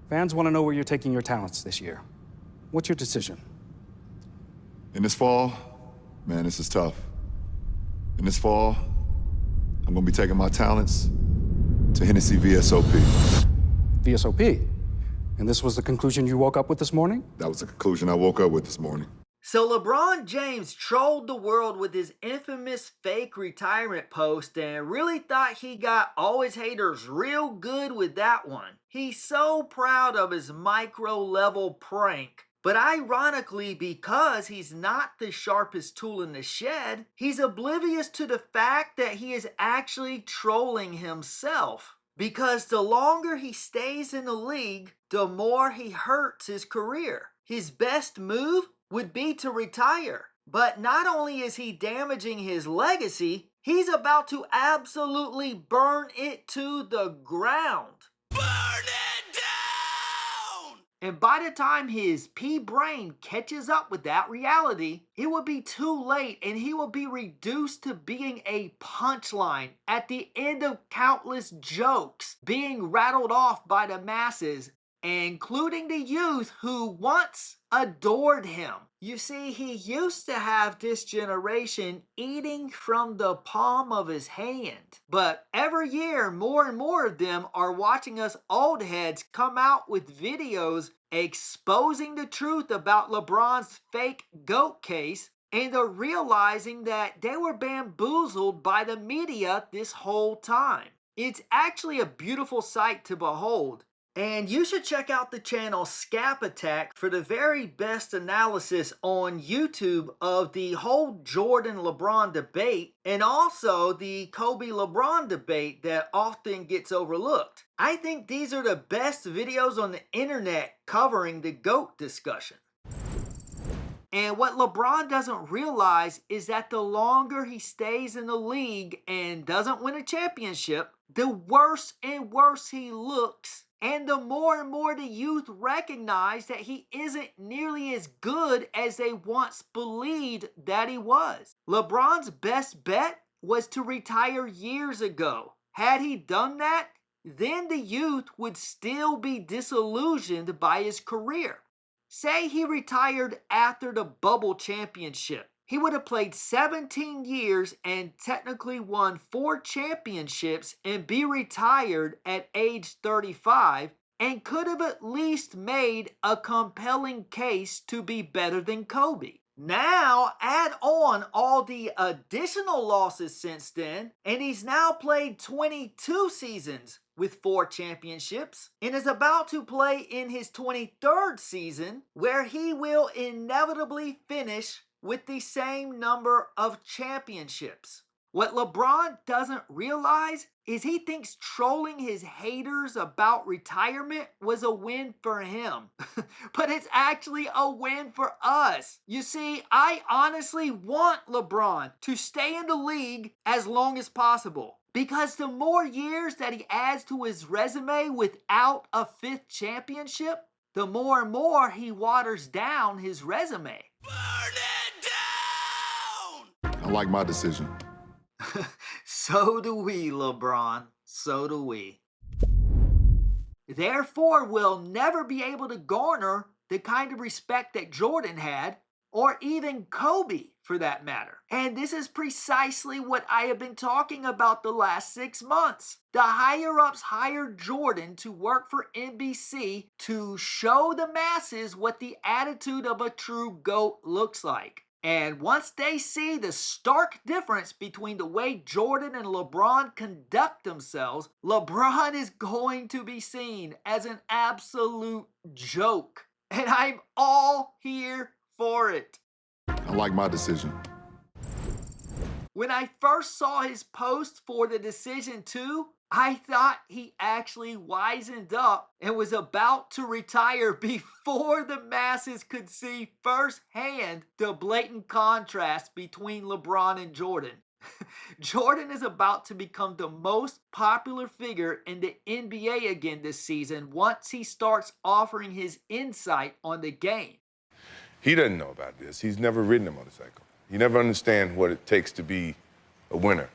Fans want to know where you're taking your talents this year. What's your decision? In this fall, man, this is tough. In this fall, I'm gonna be taking my talents to Hennessy VSOP. VSOP? And this was the conclusion you woke up with this morning? That was the conclusion I woke up with this morning. So LeBron James trolled the world with his infamous fake retirement post and really thought he got all his haters real good with that one. He's so proud of his micro-level prank. But ironically, because he's not the sharpest tool in the shed, he's oblivious to the fact that he is actually trolling himself. Because the longer he stays in the league, the more he hurts his career. His best move would be to retire. But not only is he damaging his legacy, he's about to absolutely burn it to the ground. Burn it down! And by the time his pea brain catches up with that reality, it will be too late and he will be reduced to being a punchline at the end of countless jokes being rattled off by the masses, including the youth who once adored him. You see, he used to have this generation eating from the palm of his hand. But every year, more and more of them are watching us old heads come out with videos exposing the truth about LeBron's fake GOAT case, and they're realizing that they were bamboozled by the media this whole time. It's actually a beautiful sight to behold. And you should check out the channel Scap Attack for the very best analysis on YouTube of the whole Jordan-LeBron debate and also the Kobe-LeBron debate that often gets overlooked. I think these are the best videos on the internet covering the GOAT discussion. And what LeBron doesn't realize is that the longer he stays in the league and doesn't win a championship, the worse and worse he looks. And the more and more the youth recognize that he isn't nearly as good as they once believed that he was. LeBron's best bet was to retire years ago. Had he done that, then the youth would still be disillusioned by his career. Say he retired after the bubble championship. He would have played 17 years and technically won 4 championships and be retired at age 35 and could have at least made a compelling case to be better than Kobe. Now add on all the additional losses since then, and he's now played 22 seasons with 4 championships and is about to play in his 23rd season, where he will inevitably finish with the same number of championships. What LeBron doesn't realize is he thinks trolling his haters about retirement was a win for him. But it's actually a win for us. You see, I honestly want LeBron to stay in the league as long as possible, because the more years that he adds to his resume without a 5th championship, the more and more he waters down his resume. Burn it down! I like my decision. So do we, LeBron. So do we. Therefore, we'll never be able to garner the kind of respect that Jordan had, or even Kobe for that matter. And this is precisely what I have been talking about the last 6 months. The higher-ups hired Jordan to work for NBC to show the masses what the attitude of a true GOAT looks like. And once they see the stark difference between the way Jordan and LeBron conduct themselves, LeBron is going to be seen as an absolute joke. And I'm all here for it. I like my decision. When I first saw his post for the decision too, I thought he actually wisened up and was about to retire before the masses could see firsthand the blatant contrast between LeBron and Jordan. Jordan is about to become the most popular figure in the NBA again this season once he starts offering his insight on the game. He doesn't know about this. He's never ridden a motorcycle. He never understands what it takes to be a winner.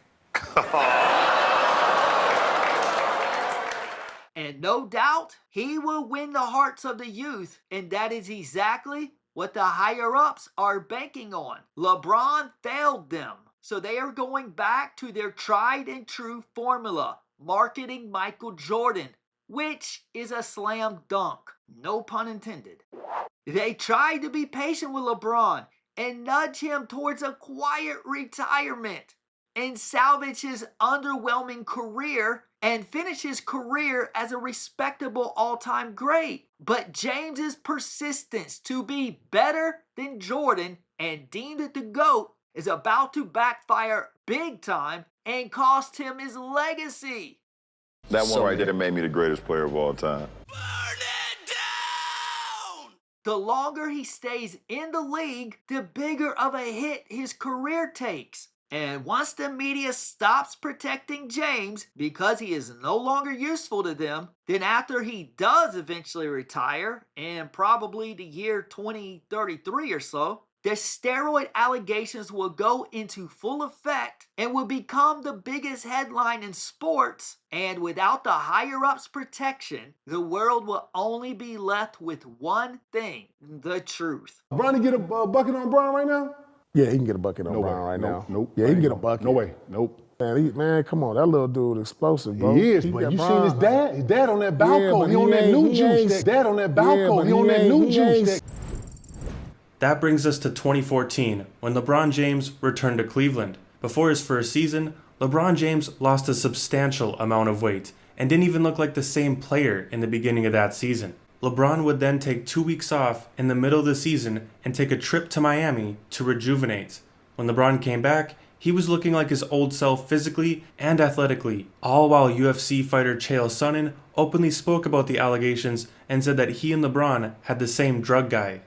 And no doubt he will win the hearts of the youth, and that is exactly what the higher-ups are banking on. LeBron failed them, so they are going back to their tried and true formula, marketing Michael Jordan, which is a slam dunk, no pun intended. They tried to be patient with LeBron and nudge him towards a quiet retirement and salvage his underwhelming career and finish his career as a respectable all-time great. But James's persistence to be better than Jordan and deemed it the GOAT is about to backfire big time and cost him his legacy. That one right there made me the greatest player of all time. The longer he stays in the league, the bigger of a hit his career takes. And once the media stops protecting James because he is no longer useful to them, then after he does eventually retire, in probably the year 2033 or so, the steroid allegations will go into full effect and will become the biggest headline in sports. And without the higher-ups' protection, the world will only be left with one thing: the truth. Bronny get a bucket on Bron right now? Yeah, he can get a bucket on No Brown way. right Nope, now. nope. Yeah, he can get a bucket. No way. Nope. Man, come on, that little dude explosive, bro. He is, but got you Bron, seen his dad? His dad on that Balco. but he on that ain't- new he juice. ain't- That dad on that Balco. but he on that new he juice. ain't- That That brings us to 2014, when LeBron James returned to Cleveland. Before his first season, LeBron James lost a substantial amount of weight and didn't even look like the same player in the beginning of that season. LeBron would then take 2 weeks off in the middle of the season and take a trip to Miami to rejuvenate. When LeBron came back, he was looking like his old self physically and athletically, all while UFC fighter Chael Sonnen openly spoke about the allegations and said that he and LeBron had the same drug guy.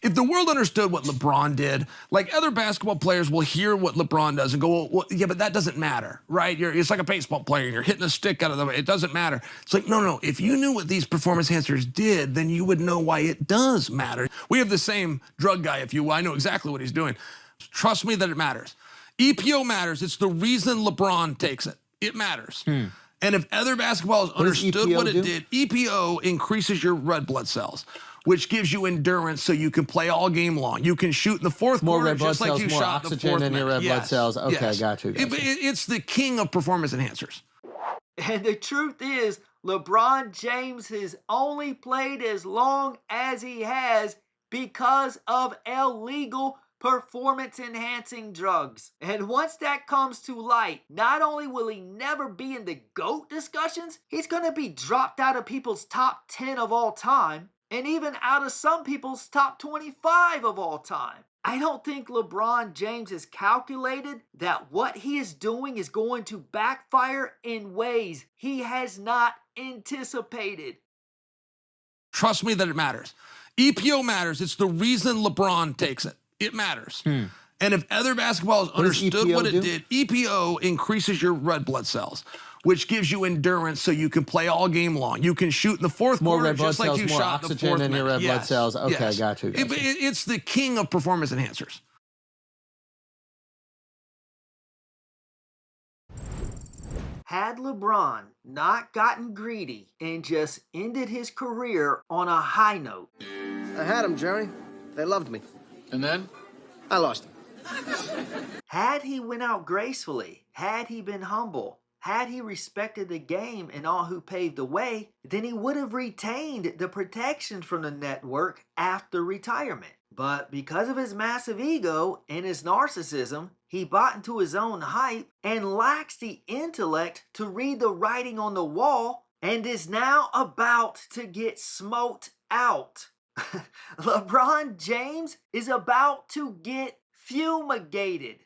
If the world understood what LeBron did, like other basketball players will hear what LeBron does and go, well, yeah, but that doesn't matter, right? It's like a baseball player and you're hitting a stick out of the way. It doesn't matter. It's like, no. If you knew what these performance enhancers did, then you would know why it does matter. We have the same drug guy, if you will. I know exactly what he's doing. Trust me that it matters. EPO matters. It's the reason LeBron takes it. It matters. And if other basketballers understood what it did, EPO increases your red blood cells, which gives you endurance so you can play all game long. You can shoot in the fourth More quarter red blood just like cells, you more shot in the oxygen fourth in your minute. red blood cells. Okay, yes. got you. It's the king of performance enhancers. And the truth is, LeBron James has only played as long as he has because of illegal performance-enhancing drugs. And once that comes to light, not only will he never be in the GOAT discussions, he's going to be dropped out of people's top 10 of all time, and even out of some people's top 25 of all time. I don't think LeBron James has calculated that what he is doing is going to backfire in ways he has not anticipated. Trust me that it matters. EPO matters. It's the reason LeBron takes it. It matters. And if other basketballers understood what it did, EPO increases your red blood cells, which gives you endurance so you can play all game long. You can shoot in the fourth More quarter red blood just like cells, you more shot in the oxygen fourth in your minute. red blood cells. Okay, got you. It's the king of performance enhancers. Had LeBron not gotten greedy and just ended his career on a high note, I had him, Jerry. They loved me. And then? I lost him. had he went out gracefully, had he been humble, had he respected the game and all who paved the way, then he would have retained the protection from the network after retirement. But because of his massive ego and his narcissism, he bought into his own hype and lacks the intellect to read the writing on the wall and is now about to get smoked out. LeBron James is about to get fumigated.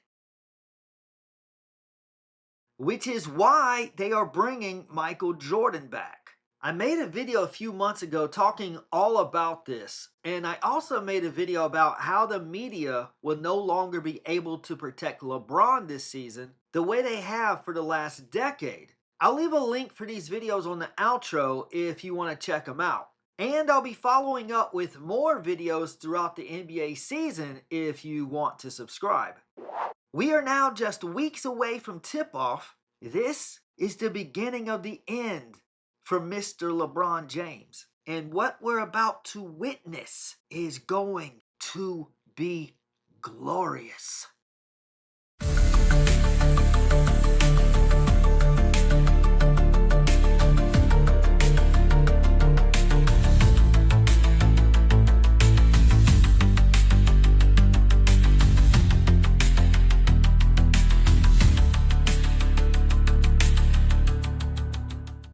Which is why they are bringing Michael Jordan back. I made a video a few months ago talking all about this, and I also made a video about how the media will no longer be able to protect LeBron this season the way they have for the last decade. I'll leave a link for these videos on the outro if you want to check them out. And I'll be following up with more videos throughout the NBA season if you want to subscribe. We are now just weeks away from tip-off. This is the beginning of the end for Mr. LeBron James. And what we're about to witness is going to be glorious.